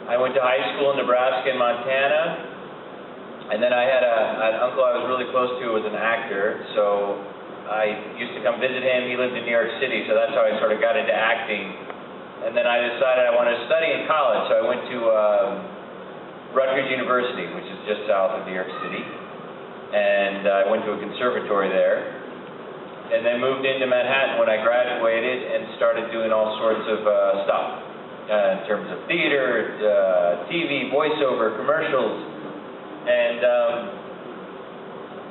I went to high school in Nebraska and Montana. And then I had an uncle I was really close to who was an actor, so I used to come visit him. He lived in New York City, so that's how I sort of got into acting. And then I decided I wanted to study in college, so I went to Rutgers University, which is just south of New York City. And I went to a conservatory there. And then moved into Manhattan when I graduated and started doing all sorts of stuff in terms of theater, TV, voiceover, commercials. And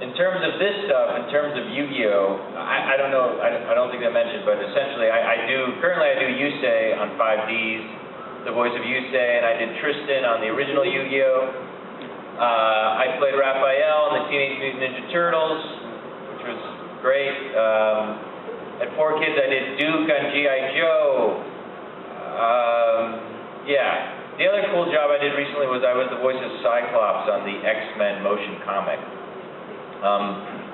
in terms of this stuff, in terms of Yugioh, I don't know, I don't think I mentioned, but essentially currently I do Yusei on 5Ds, the voice of Yusei, and I did Tristan on the original Yugioh. I played Raphael in the Teenage Mutant Ninja Turtles, which was great. At 4Kids I did Duke on G.I. Joe. Yeah. The other cool job I did recently was I was the voice of Cyclops on the X-Men motion comic.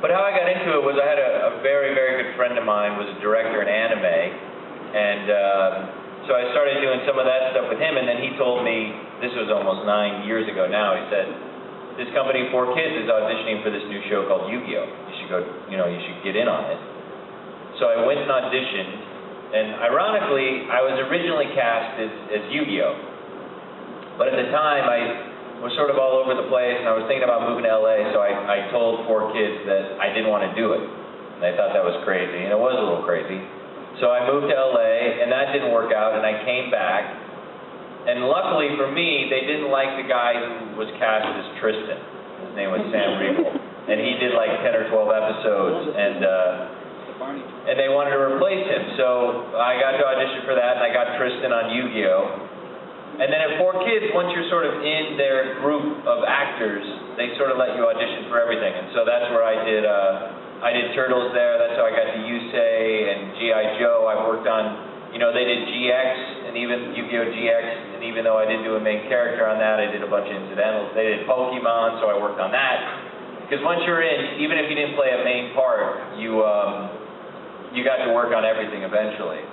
But how I got into it was I had a very, very good friend of mine was a director in anime, and so I started doing some of that stuff with him, and then he told me, this was almost 9 years ago now, he said, this company 4Kids is auditioning for this new show called Yugioh. You should go, you should get in on it. So I went and auditioned, and ironically, I was originally cast as Yugioh. But at the time, I was sort of all over the place, and I was thinking about moving to LA, so I told 4Kids that I didn't want to do it. And they thought that was crazy, and it was a little crazy. So I moved to LA, and that didn't work out, and I came back. And luckily for me, they didn't like the guy who was cast as Tristan. His name was Sam Riegel. And he did like 10 or 12 episodes, and they wanted to replace him. So I got to audition for that, and I got Tristan on Yugioh. And then at 4Kids, once you're sort of in their group of actors, they sort of let you audition for everything. And so that's where I did Turtles there. That's how I got to Yusei and G.I. Joe. I worked on, they did GX and even Yu-Gi-Oh! GX. And even though I didn't do a main character on that, I did a bunch of incidentals. They did Pokemon, so I worked on that. Because once you're in, even if you didn't play a main part, you got to work on everything eventually.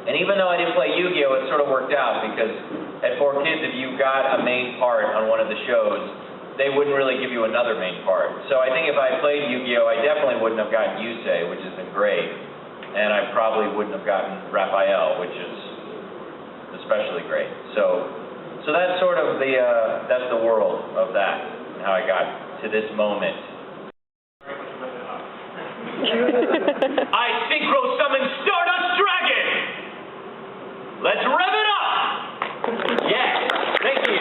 And even though I didn't play Yu-Gi-Oh, it sort of worked out because at 4Kids, if you got a main part on one of the shows, they wouldn't really give you another main part. So I think if I played Yu-Gi-Oh, I definitely wouldn't have gotten Yusei, which has been great, and I probably wouldn't have gotten Raphael, which is especially great. So that's sort of that's the world of that and how I got to this moment. I synchro summon Stardust Dragon! Let's rev it up! Yes, thank you.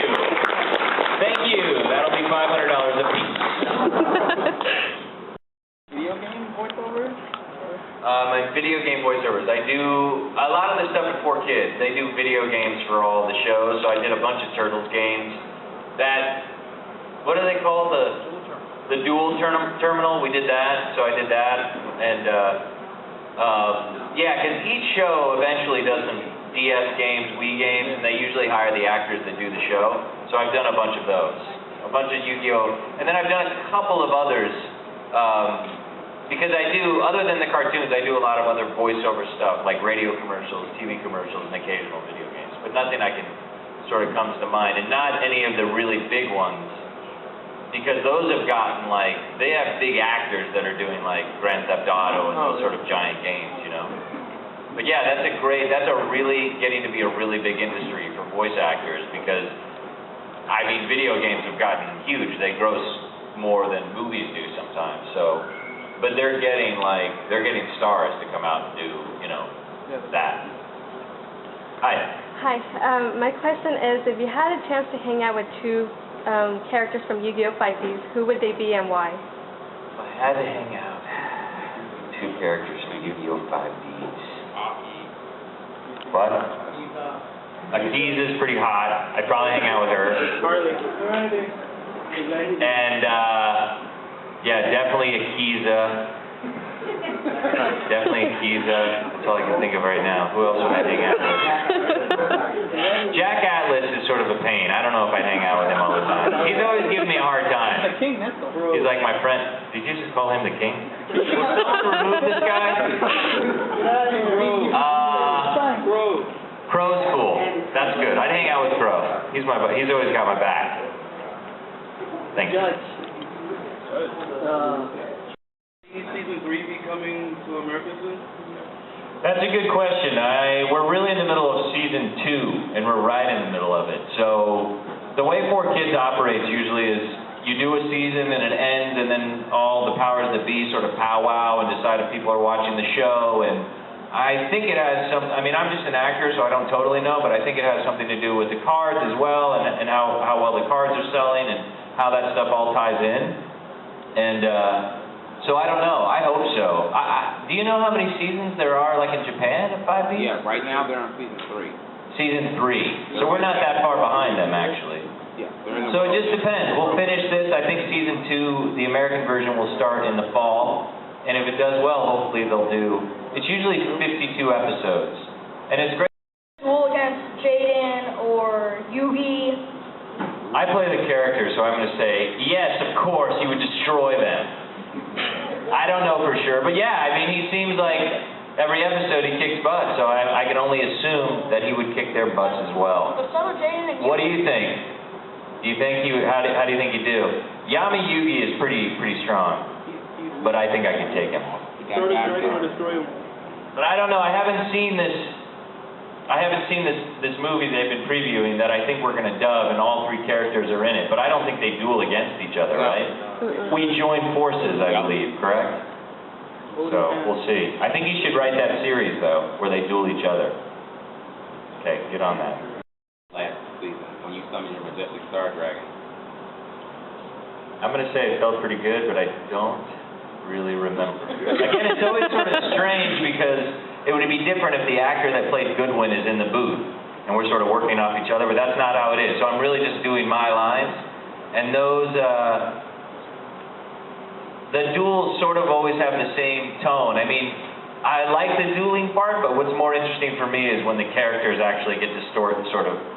Thank you. That'll be $500 a piece. Video game voiceovers? My video game voiceovers. I do a lot of the stuff at 4Kids. They do video games for all the shows, so I did a bunch of Turtles games. What do they call the dual terminal? We did that, so I did that. And yeah, because each show eventually does some DS games, Wii games, and they usually hire the actors that do the show. So I've done a bunch of those. A bunch of Yu-Gi-Oh! And then I've done a couple of others, because I do, other than the cartoons, I do a lot of other voiceover stuff, like radio commercials, TV commercials, and occasional video games. But nothing I can sort of comes to mind, and not any of the really big ones, because those have gotten they have big actors that are doing Grand Theft Auto and those sort of giant games, But yeah, that's really getting to be a really big industry for voice actors because, video games have gotten huge. They gross more than movies do sometimes. So, but they're getting stars to come out and do, that. Hi. Hi. My question is, if you had a chance to hang out with two characters from Yu-Gi-Oh! 5Ds, who would they be and why? If I had to hang out with two characters from Yu-Gi-Oh! 5Ds. What? Akiza's pretty hot. I'd probably hang out with her. And, yeah, definitely Akiza. Definitely Akiza. That's all I can think of right now. Who else would I hang out with? Jack Atlas is sort of a pain. I don't know if I'd hang out with him all the time. He's always giving me a hard time. He's like my friend. Did you just call him the king? Will someone remove this guy? Crow's cool. That's good. I'd hang out with Crow. He's always got my back. Thank you. Judge. Season 3 be coming to America soon? That's a good question. We're really in the middle of season 2, and we're right in the middle of it. So the way 4Kids operates usually is you do a season and it ends, and then all the powers that be sort of powwow and decide if people are watching the show. And I think it has some. I mean, I'm just an actor, so I don't totally know, but I think it has something to do with the cards as well, and how well the cards are selling, and how that stuff all ties in. And so I don't know. I hope so. Do you know how many seasons there are, like in Japan, at 5 Bs? Yeah, right now they're on season 3. Season 3. So we're not that far behind them, actually. Yeah, they're in the So it just depends. We'll finish this. I think season 2, the American version, will start in the fall. And if it does well, hopefully they'll do. It's usually 52 episodes. And it's great. Duel against Jaden or Yugi. I play the character, so I'm going to say, yes, of course, he would destroy them. I don't know for sure, but yeah, I mean, he seems like every episode he kicks butt, so I can only assume that he would kick their butts as well. But so are Jaden and Yugi. What do you think? Do you think he would, how do you think he'd do? Yami Yugi is pretty strong, but I think I could take him. But I don't know, I haven't seen this movie they've been previewing that I think we're going to dub, and all 3 characters are in it, but I don't think they duel against each other, right? We join forces, I believe, correct? So, we'll see. I think you should write that series, though, where they duel each other. Okay, get on that. last season when you summon your majestic star dragon? I'm going to say it felt pretty good, but I don't really remember. Again, it's always sort of strange because it would be different if the actor that played Goodwin is in the booth and we're sort of working off each other, but that's not how it is. So I'm really just doing my lines. And those, the duels sort of always have the same tone. I mean, I like the dueling part, but what's more interesting for me is when the characters actually get to sort of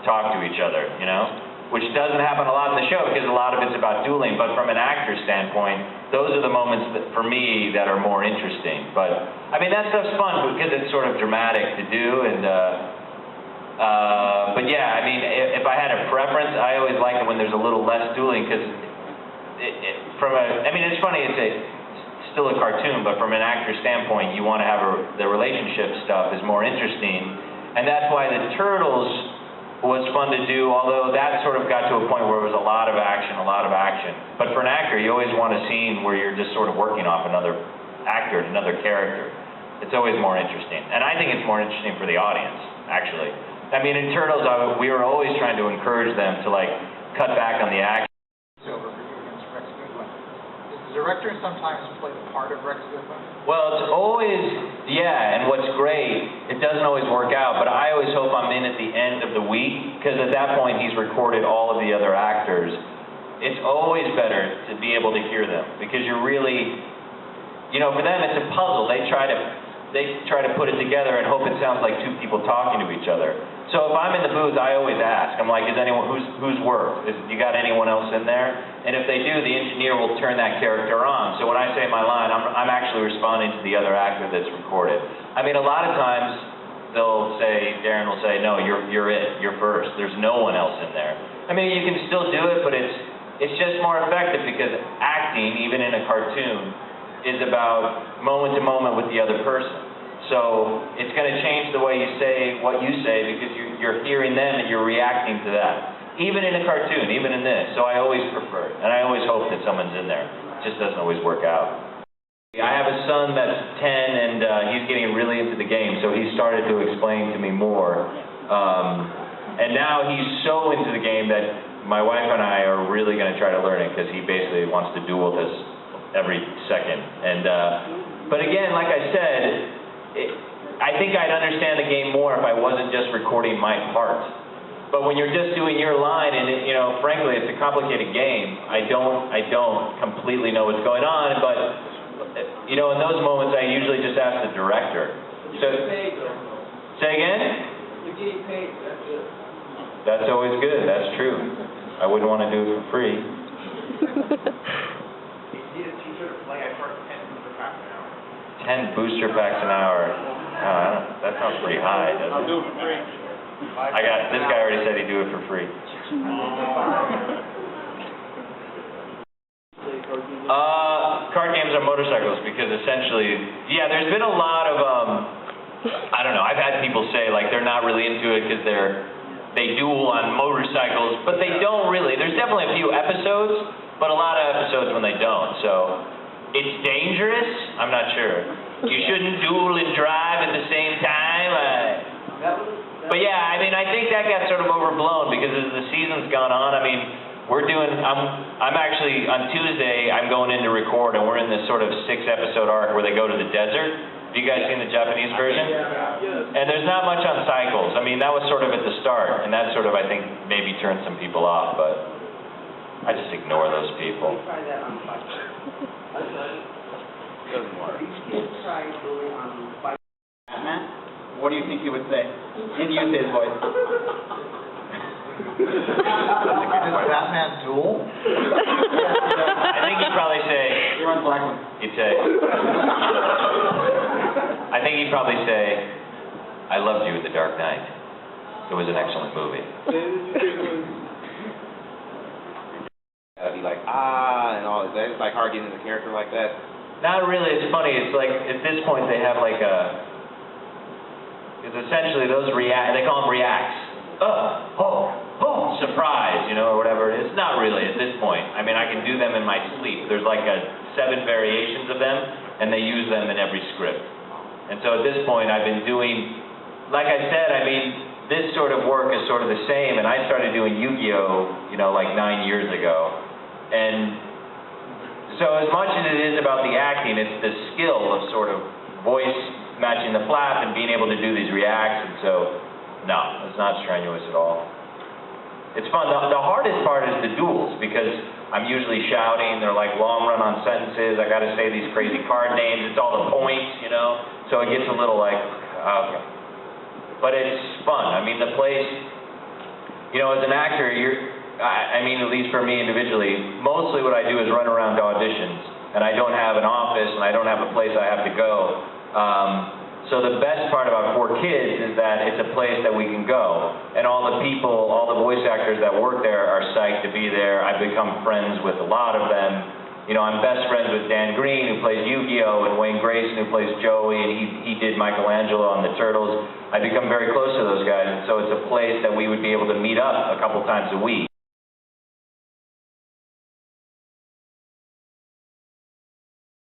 talk to each other, you know? Which doesn't happen a lot in the show because a lot of it's about dueling, but from an actor's standpoint, those are the moments that, for me, that are more interesting. But, I mean, that stuff's fun because it's sort of dramatic to do, and, but yeah, I mean, if I had a preference, I always like it when there's a little less dueling because I mean, it's funny, it's still a cartoon, but from an actor's standpoint, you want to have the relationship stuff is more interesting, and that's why the Turtles was fun to do, although that sort of got to a point where it was a lot of action. But for an actor, you always want a scene where you're just sort of working off another actor, another character. It's always more interesting. And I think it's more interesting for the audience, actually. I mean, in Turtles, we were always trying to encourage them to, like, cut back on the action. Over for you against Rex Goodwin. Does the director sometimes play the part of Rex Goodwin? Well, it's always, yeah, and what's great, it doesn't always work out, but I always hope I'm in at the end of the week, because at that point he's recorded all of the other actors. It's always better to be able to hear them, because you're really, you know, for them it's a puzzle. They try to put it together and hope it sounds like two people talking to each other. So if I'm in the booth, I always ask. I'm like, is anyone, who's work? You got anyone else in there? And if they do, the engineer will turn that character on. So when I say my line, I'm actually responding to the other actor that's recorded. I mean, a lot of times Darren will say, no, you're it, you're first. There's no one else in there. I mean, you can still do it, but it's just more effective because acting, even in a cartoon, is about moment to moment with the other person. So it's going to change the way you say what you say because you're hearing them and you're reacting to that. Even in a cartoon, even in this. So I always prefer it. And I always hope that someone's in there. It just doesn't always work out. I have a son that's 10 and he's getting really into the game. So he started to explain to me more. And now he's so into the game that my wife and I are really going to try to learn it because he basically wants to duel with us every second. And but again, like I said, I think I'd understand the game more if I wasn't just recording my part. But when you're just doing your line, and you know, frankly, it's a complicated game. I don't completely know what's going on, but you know, in those moments, I usually just ask the director. So, say again? You're getting paid, that's it. That's always good. That's true. I wouldn't want to do it for free. You need a teacher to play. I charge 10 booster packs an hour. 10 booster packs an hour. That sounds pretty high, doesn't it? I'll do it for free. This guy already said he'd do it for free. Card games are motorcycles because essentially, yeah, there's been a lot of, I don't know, I've had people say like they're not really into it because they duel on motorcycles, but they don't really. There's definitely a few episodes, but a lot of episodes when they don't, so it's dangerous? I'm not sure. You shouldn't duel and drive at the same time? But yeah, I mean, I think that got sort of overblown because as the season's gone on, I mean, I'm actually, on Tuesday, I'm going in to record, and we're in this sort of 6-episode arc where they go to the desert. Have you guys seen the Japanese version? And there's not much on cycles. I mean, that was sort of at the start, and that sort of, I think, maybe turned some people off, but I just ignore those people. Doesn't work. Batman? What do you think he would say? In Yusei's voice. Does Batman duel? I think he'd probably say, You're on Blackwood. I think he'd probably say, I loved you in The Dark Knight. It was an excellent movie. I'd be like, and all that. It's like hard getting into a character like that. Not really, it's funny, it's like, at this point they have like because essentially those they call them reacts. Surprise, you know, or whatever it is. Not really at this point. I mean, I can do them in my sleep. There's like 7 variations of them, and they use them in every script. And so at this point, I've been doing, like I said, I mean, this sort of work is sort of the same, and I started doing Yugioh, you know, like 9 years ago. And so as much as it is about the acting, it's the skill of sort of voice matching the flap and being able to do these reacts, and so, no, it's not strenuous at all. It's fun. The hardest part is the duels, because I'm usually shouting, they're like long run-on sentences, I gotta say these crazy card names, it's all the points, you know, so it gets a little like, okay. But it's fun. I mean, the place, you know, as an actor, I mean, at least for me individually, mostly what I do is run around to auditions, and I don't have an office, and I don't have a place I have to go. So the best part about 4 Kids is that it's a place that we can go, and all the people, all the voice actors that work there are psyched to be there. I've become friends with a lot of them. You know, I'm best friends with Dan Green, who plays Yugioh, and Wayne Grayson, who plays Joey, and he did Michelangelo on the Turtles. I've become very close to those guys, and so it's a place that we would be able to meet up a couple times a week.